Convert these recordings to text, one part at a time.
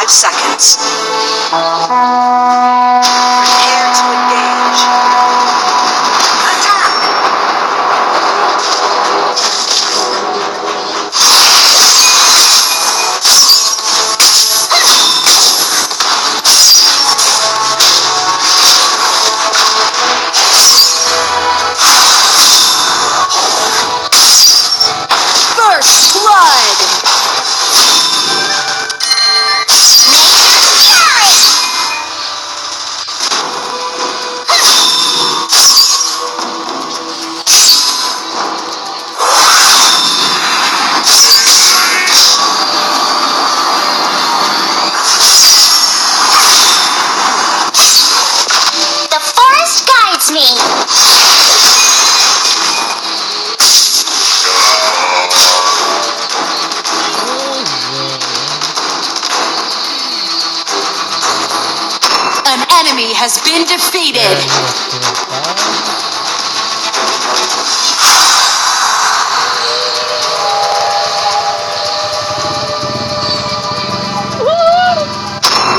of seconds. Prepare to engage. Attack! First blood! An enemy has been defeated.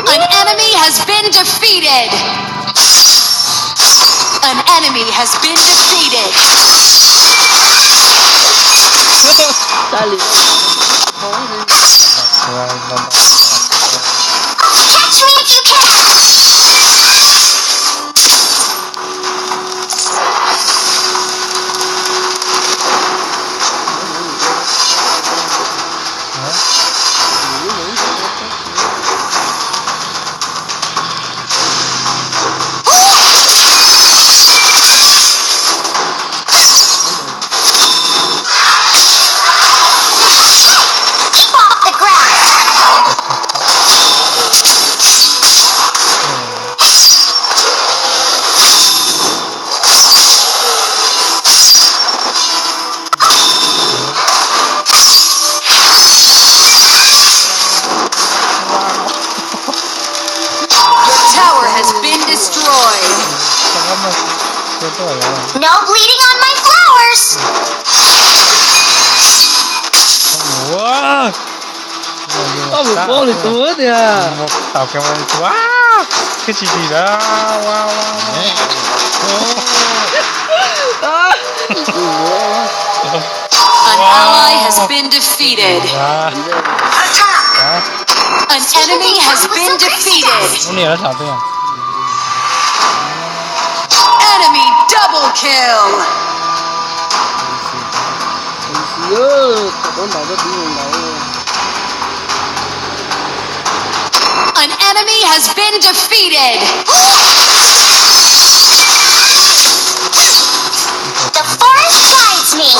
An enemy has been defeated. An enemy has been defeated. Catch me if you can. No bleeding on my flowers. Wow. Có một con này túa kìa. Một tàu kèo này túa. Cái gì đó. Wow. An ally has been defeated. Attack! An enemy has been defeated. Enemy double kill. An enemy has been defeated. The forest guides me.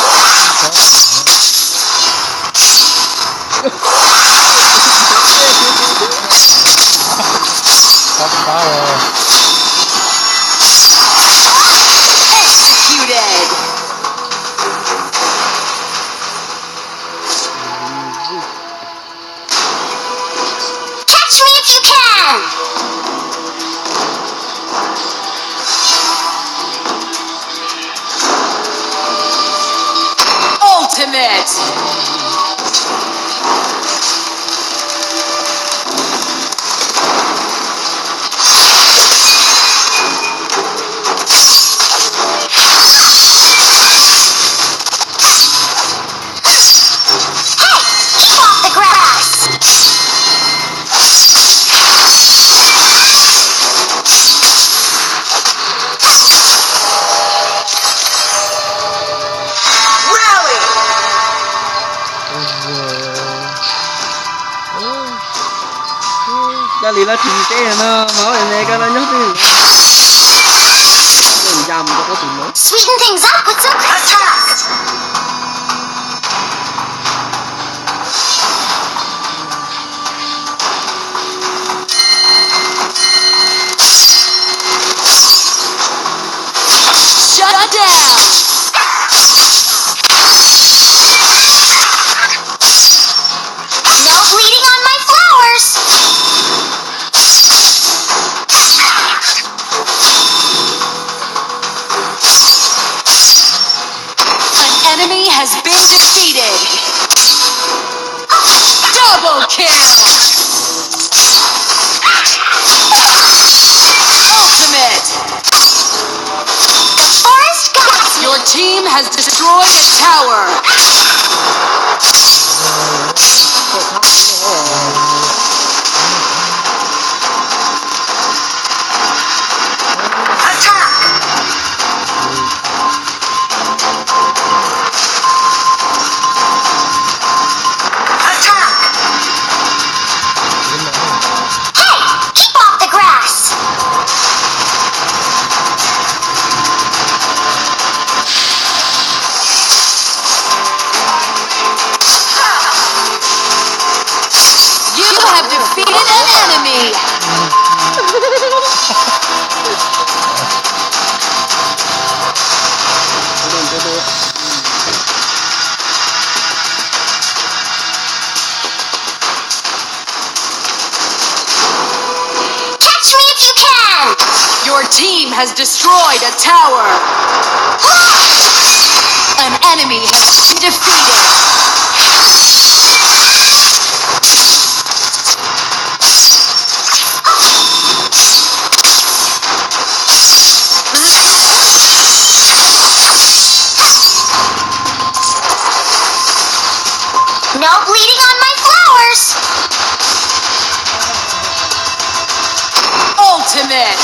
Executed. Catch me if you can. Ultimate. Gia lý là chỉ cái nó máu này cái nó nhóc đi. Mình dầm cho có tụi nó. Sweeten things up with some attack. Shut down. No bleeding on my flowers. has destroyed a tower. Keep off the grass! You have defeated an enemy. Catch me if you can! Your team has destroyed a tower. An enemy has been defeated. No bleeding on my flowers! Ultimate.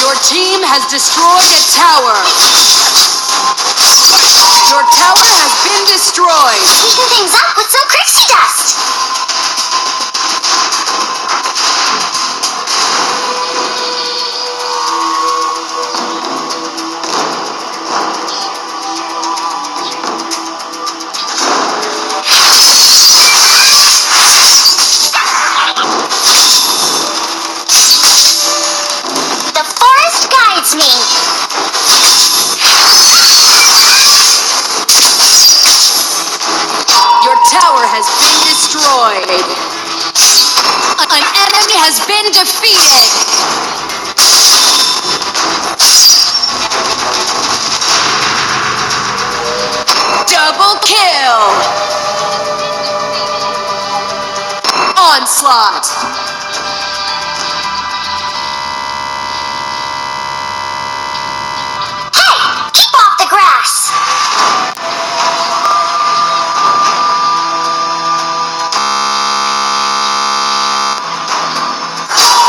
Your team has destroyed a tower. Your tower has been destroyed. Sweeten things up with some Crixie dust! The forest guides me! Your tower has been destroyed. An enemy has been defeated. Double kill. Onslaught. Hey! Keep off the grass!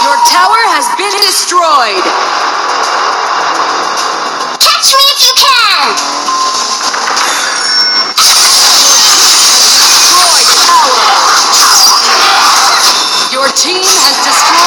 Your tower has been destroyed. Catch me if you can! Destroyed tower. Your team has destroyed